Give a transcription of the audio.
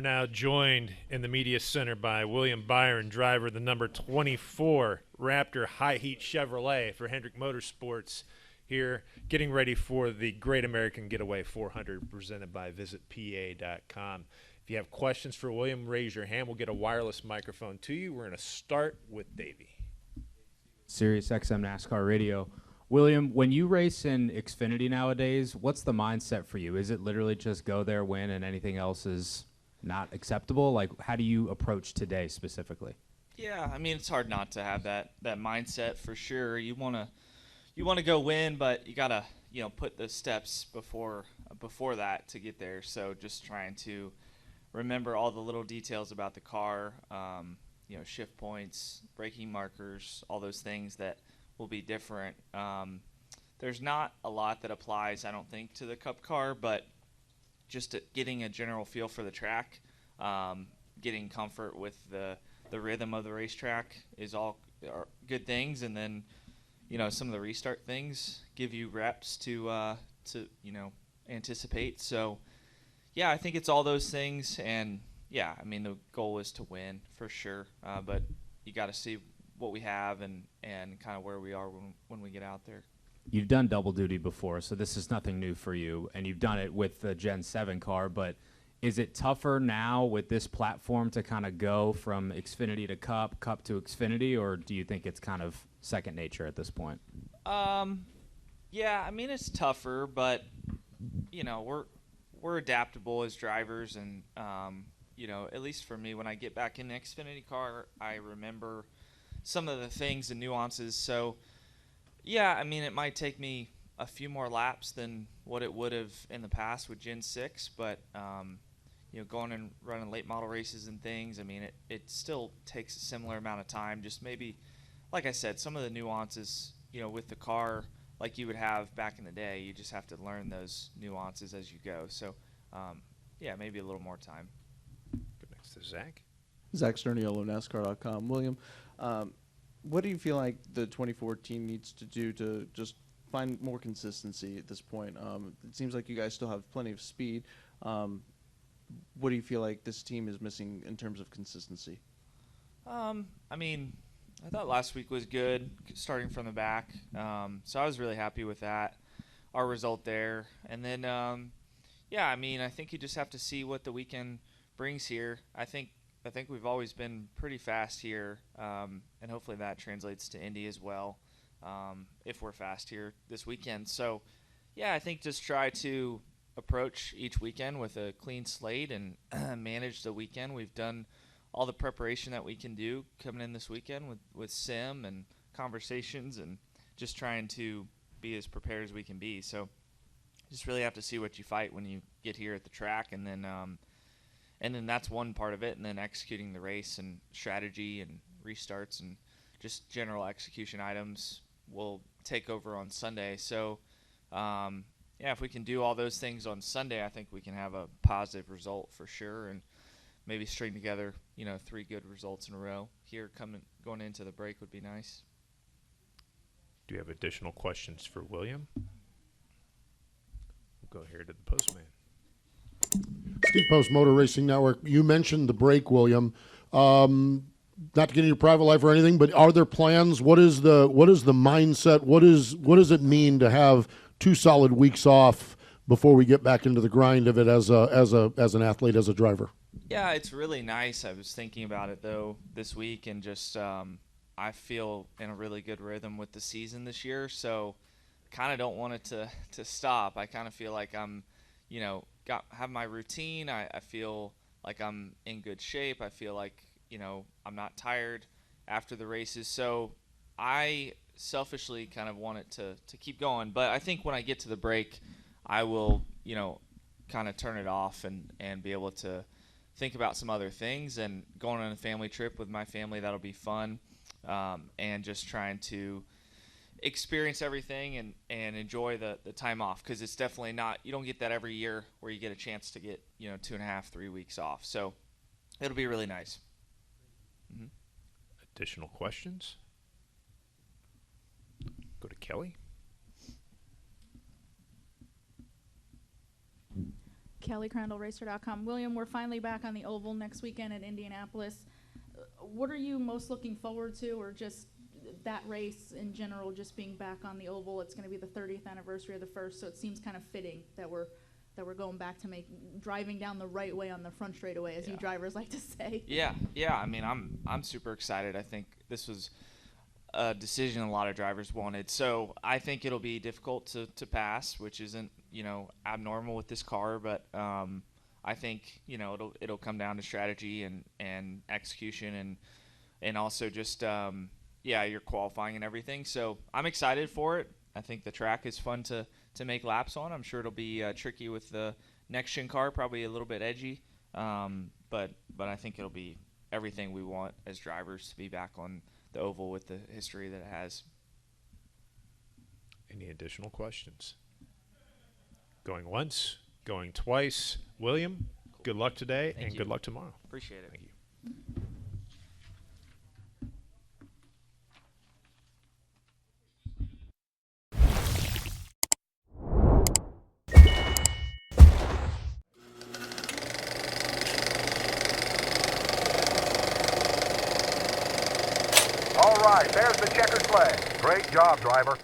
now joined in the media center by William Byron, driver of the number 24 Raptor High Heat Chevrolet for Hendrick Motorsports, here getting ready for the Great American Getaway 400 presented by visitpa.com. If you have questions for William, raise your hand. We'll get a wireless microphone to you. We're going to start with Davey. Sirius XM NASCAR Radio. William, when you race in Xfinity nowadays, what's the mindset for you? Is it literally just go there, win, and anything else is not acceptable? Like, how do you approach today specifically? Yeah, I mean, it's hard not to have that mindset for sure. You want to go win, but you got to, put the steps before that to get there. So just trying to remember all the little details about the car, shift points, braking markers, all those things that will be different. There's not a lot that applies, I don't think, to the Cup car, but just getting a general feel for the track, getting comfort with the rhythm of the racetrack are good things, and then some of the restart things give you reps to anticipate. So yeah, I think it's all those things, and yeah, I mean the goal is to win for sure, but you got to see what we have and kind of where we are when we get out there. You've done double duty before, so this is nothing new for you, and you've done it with the Gen 7 car, but is it tougher now with this platform to kind of go from Xfinity to Cup to Xfinity, or do you think it's kind of second nature at this point? Yeah, I mean it's tougher, but we're adaptable as drivers, and at least for me, when I get back in the Xfinity car, I remember some of the things and nuances. So yeah, I mean it might take me a few more laps than what it would have in the past with Gen 6, but going and running late model races and things, I mean it still takes a similar amount of time. Just maybe, like I said, some of the nuances with the car like you would have back in the day, you just have to learn those nuances as you go. So yeah, maybe a little more time. Go next to Zach. Zach Sterniolo, NASCAR.com. William, what do you feel like the 2014 needs to do to just find more consistency at this point? It seems like you guys still have plenty of speed. What do you feel like this team is missing in terms of consistency? I mean, I thought last week was good, starting from the back. So I was really happy with that, our result there. And then, yeah, I mean, I think you just have to see what the weekend brings here. I think we've always been pretty fast here, and hopefully that translates to Indy as well, if we're fast here this weekend. So, yeah, I think just try to approach each weekend with a clean slate and manage the weekend. We've done all the preparation that we can do coming in this weekend with sim and conversations and just trying to be as prepared as we can be. So just really have to see what you fight when you get here at the track, and then that's one part of it, and then executing the race and strategy and restarts and just general execution items will take over on Sunday. So yeah, if we can do all those things on Sunday, I think we can have a positive result for sure, and maybe string together, 3 good results in a row here going into the break would be nice. Do you have additional questions for William? We'll go here to the postman. Steve Post, Motor Racing Network. You mentioned the break, William. Not to get into your private life or anything, but are there plans? What is the mindset? What does it mean to have 2 solid weeks off before we get back into the grind of it as an athlete, as a driver? Yeah, it's really nice. I was thinking about it though this week, and just I feel in a really good rhythm with the season this year. So kind of don't want it to stop. I kind of feel like I'm, have my routine. I feel like I'm in good shape. I feel like, I'm not tired after the races. So I selfishly kind of want it to keep going. But I think when I get to the break, I will, kind of turn it off and be able to think about some other things, and going on a family trip with my family, that'll be fun. And just trying to experience everything and enjoy the time off, because it's definitely not, you don't get that every year where you get a chance to get 2.5, 3 weeks off. So it'll be really nice. Mm-hmm. Additional questions? Go to Kelly. Kelly Crandall, Racer.com. William, we're finally back on the oval next weekend at Indianapolis. What are you most looking forward to, or just that race in general, just being back on the oval? It's going to be the 30th anniversary of the first, so it seems kind of fitting that we're going back to driving down the right way on the front straightaway, as you drivers like to say. Yeah. I mean, I'm super excited. I think this was a decision a lot of drivers wanted. So I think it'll be difficult to pass, which isn't, abnormal with this car. But I think, it'll come down to strategy and execution and also just, your qualifying and everything. So I'm excited for it. I think the track is fun to make laps on. I'm sure it'll be tricky with the next-gen car, probably a little bit edgy. But I think it'll be everything we want as drivers to be back on the oval with the history that it has. Any additional questions? Going once, going twice. William, good luck today and good luck tomorrow. Appreciate it. Thank you. All right, there's the checkered flag. Great job, driver.